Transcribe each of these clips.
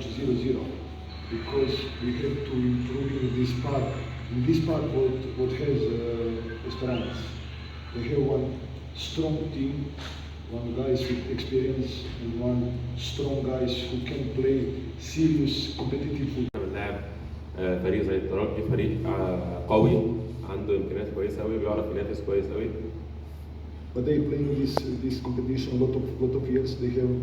match 0-0 because we have to improve in this part. In this part, what has Esperance? They have one strong team, one guys with experience, and one strong guys who can play serious competitive football. بنلعب فريق زي الترجي، فريق قوي عنده امكانيات كويسه قوي، بيعرف ينافس كويس قوي. But they play in this competition lot of years. They have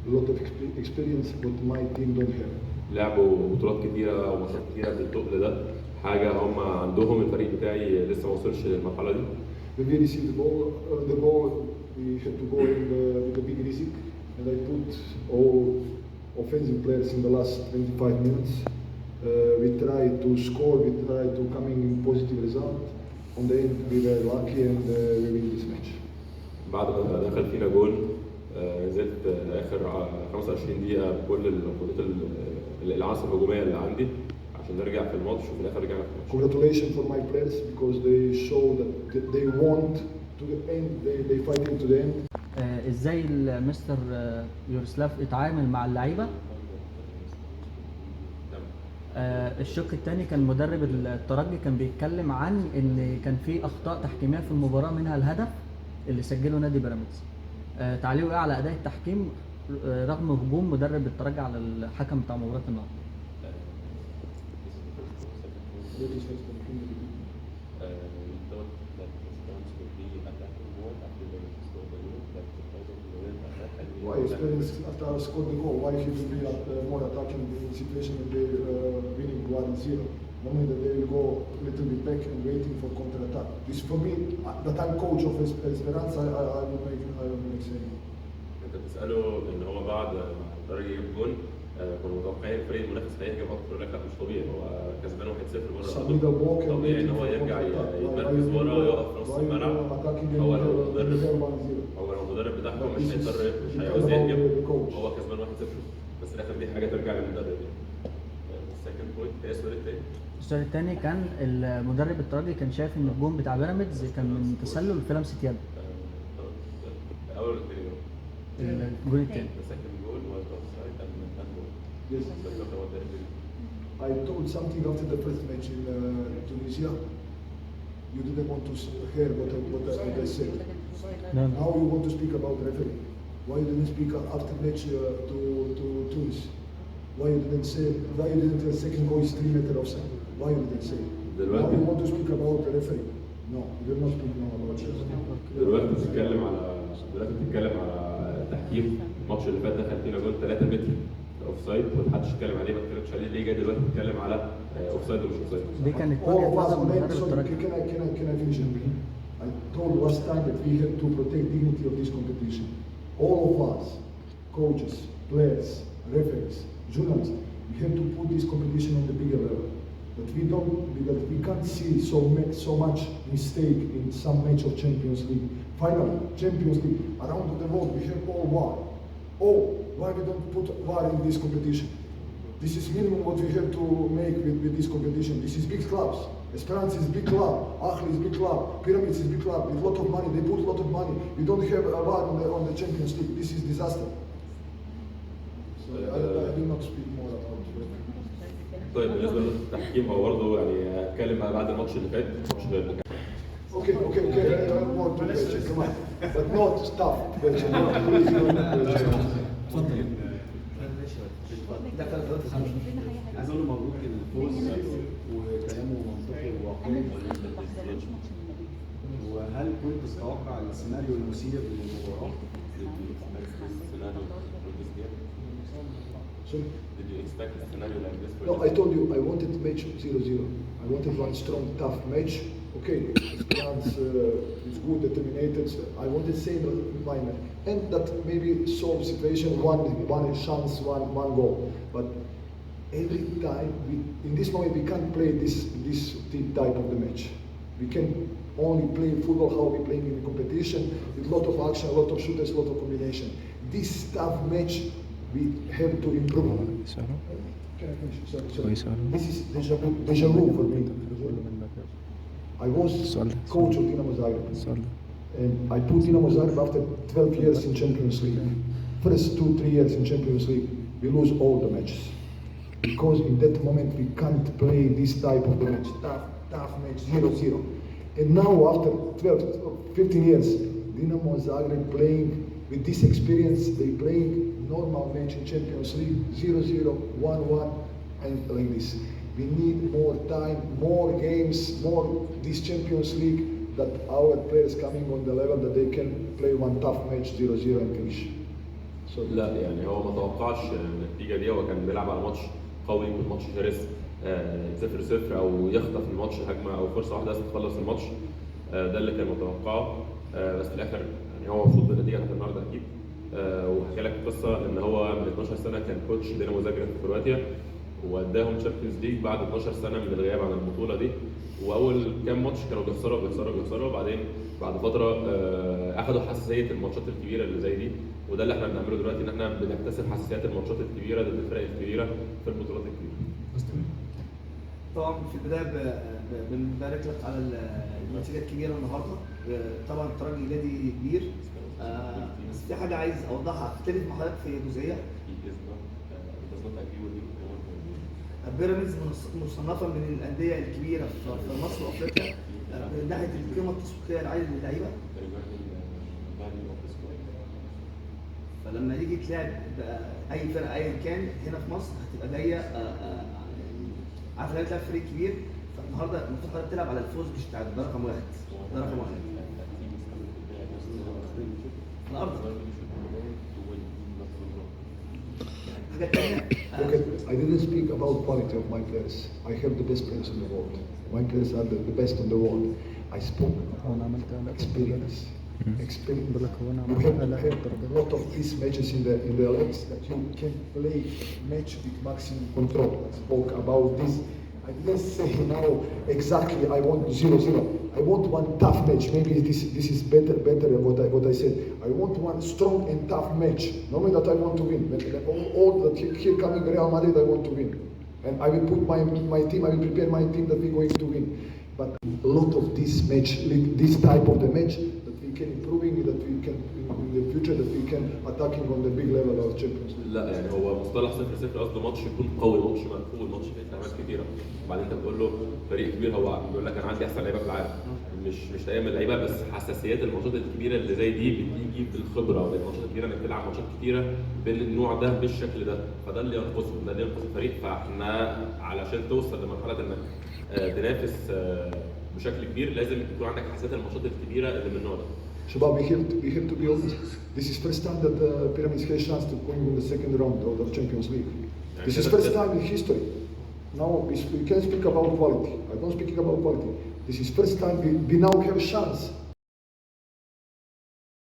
a lot of experience, but my team don't have. لعبوا بطولات كتيره وماتشات كتيره بالتقل ده، حاجه هم عندهم. الفريق بتاعي لسه ما وصلش للمرحله دي. When we received the goal, we had to go in with a big risk, and I put all offensive players in the last 25 minutes. We tried to score, we tried to come in positive result. On the end, we were lucky and we win this match. بعد ما دخل فينا جول نزلت اخر 25 دقيقه بكل الخطوط العناصر الهجوميه اللي عندي عشان نرجع في الماتش، وفي الاخر رجعنا في الماتش. Congratulations for my players because they show that they want to the end, they fighting to the end. ازاي المستر يوروسلاف اتعامل مع اللعيبه؟ الشق الثاني كان مدرب الترجي كان بيتكلم عن ان كان في اخطاء تحكيميه في المباراه، منها الهدف اللي سجله نادي بيراميدز. تعليقه ايه على اداء التحكيم رغم هجوم مدرب الترجي على الحكم بتاع مباراه النهارده؟ Why experience after I scored the goal? Why he will be more attacking the situation when they winning 1-0? Normally that they will go a little bit back and waiting for counter attack. This for me, that I'm coach of Esperance, I will make saying. انت بتساله ان هو بعد ما الترجي يجيب جون كنا متوقعين الفريق المنافس هيهاجم اكتر، يقول لك لا مش طبيعي، هو كسبان 1-0 بره، طبيعي ان هو يرجع يتمركز ورا ويقف في نص الملعب. هو لو المدرب بتاعهم مش هيعوز يهاجم، هو كسبان 1-0، بس الاخر دي حاجه ترجع للمدرب. السكند بوينت ايه السؤال الثاني؟ السؤال الثاني كان المدرب الترجي كان شايف ان الجون بتاع بيراميدز كان من تسلل في لمسه يد. الاول ولا الثاني؟ الجون الثاني. Yes. I told something after the first match in Tunisia. You didn't want to hear what I said. No. Now you want to speak about referee. Why you didn't speak after match to Tunis? Why you didn't say? Why you didn't say second goal is 3 meter offside? Why you didn't say? Now you want to speak about the referee. No, you will not speak now about it. دلوقتي بتتكلم على تحكيم الماتش اللي فات، دخل فينا جول 3 متر اوف سايد ومحدش اتكلم عليه، ما اتكلمش عليه ليه؟ جاي دلوقتي بتتكلم على اوف سايد ومش اوف سايد. دي كانت All وجهه of us, نظر مدرب sorry, الترجي. can I finish? I told last time that we have to protect dignity of this competition. All of us, coaches, players, referees, journalists, we have to put this competition on the bigger level. But we can't see so much mistake in some match of Champions League. Finally, Champions League around the world we have all VAR. Oh, why we don't put VAR in this competition? This is minimum what we have to make with this competition. This is big clubs. Esperance is big club. Ahli is big club. Pyramids is big club with lot of money. They put a lot of money. We don't have a VAR on the Champions League. This is disaster. So I will not speak more about it. طيب بالنسبه للتحكيم هو برضه يعني اتكلم بعد الماتش اللي فات، الماتش اللي فات. Okay. More to question, come on. But not tough question. اتفضل. عايز اقول له مبروك الفوز وكلامه منطقي وواقعي. وهل كنت تتوقع السيناريو المثير للمباراه؟ Did you expect a scenario like this? No, I told you I wanted match 0-0. I wanted one strong, tough match. Okay, Esperance is good, determined. I wanted same environment, and that maybe solve situation one chance, one goal. But every time in this moment we can't play this type of the match. We can only play football how we playing in the competition with a lot of action, a lot of shooters, a lot of combination. This tough match we have to improve. Can I finish? Sorry. This is deja vu for me. I was coach of Dinamo Zagreb, and I put Dinamo Zagreb after 12 years in Champions League. First 2-3 years in Champions League, we lose all the matches. Because in that moment we can't play this type of the match, tough match, 0-0. And now after 12, 15 years, Dinamo Zagreb playing with this experience, they playing normal match in Champions League, 0-0, 1-1, and like this. We need more time, more games, more this Champions League, that our players coming on the level that they can play one tough match, 0-0 and finish. So لا يعني هو ما توقعش النتيجه دي. هو كان بيلعب على ماتش قوي، يكون ماتش شرس 0-0 او يخطف الماتش هجمه او فرصه واحده بس تخلص الماتش. ده اللي كان متوقعه. بس في الاخر يعني هو مبسوط بالنتيجه بتاعت النهارده اكيد. وحكى لك قصه ان هو من 12 سنه كان كوتش دينامو زاجرب في كرواتيا، واداهم تشامبيونز ليج بعد 12 سنه من الغياب عن البطوله دي. واول كام ماتش كانوا بيخسروا، وبعدين بعد فتره اخذوا حساسيه الماتشات الكبيره اللي زي دي. وده اللي احنا بنعمله دلوقتي، ان احنا بنكتسب حساسيات الماتشات الكبيره ضد الفرق الكبيره في البطولات الكبيره. طبعا في البدايه بنبارك لك على النتيجه الكبيره النهارده. طبعا الترجي نادي كبير، بس في حاجه عايز اوضحها، اختلف مع حضرتك في جزئيه. بيراميدز مصنفه من الانديه الكبيره في مصر وافريقيا من ناحيه القيمه التسويقيه العاليه للعيبه. فلما يجي تلعب اي فرقه ايا كان هنا في مصر هتبقى جايه عارف ان تلعب فريق كبير. فالنهارده المفروض حضرتك تلعب على الفوز، مش تعادل. ده رقم واحد. الارض. حاجه ثانيه. Okay, I didn't speak about quality of my players. I have the best players in the world. My players are the best in the world. I spoke about experience. Experience. You have a lot of these matches in the leagues that you can play match with maximum control. I spoke about this. I didn't say now exactly I want 0-0. I want one tough match. Maybe this is better than what I said. I want one strong and tough match. Not only that I want to win. All that here coming Real Madrid, I want to win. And I will put my team, I will prepare my team that we're going to win. But a lot of this match, this type of the match, that we can improving, that we can in the future, that we can attacking on the big level of Champions League. لا يعني هو مصطلح 0-0 قصده ماتش يكون قوي، ماتش مقفول، ماتش فيه التهامات كتيره. وبعدين انت بتقول له فريق كبير، هو بيقول لك انا عندي احسن لعيبه في العالم. مش دايما اللعيبه بس، حساسيات الماتشات الكبيره اللي زي دي بتيجي بالخبره. والماتشات الكبيره انك تلعب ماتشات كتيره بالنوع ده بالشكل ده، فده اللي ينقصه، ده اللي ينقص الفريق. فاحنا علشان توصل لمرحله انك تنافس بشكل كبير لازم يكون عندك حساسيات الماتشات الكبيره اللي من النوع ده. Shabab, we have to be honest. This is first time that Pyramids has chance to go in the second round of the Champions League. This is first time in history. Now we can speak about quality. I don't speaking about quality. This is first time we now have a chance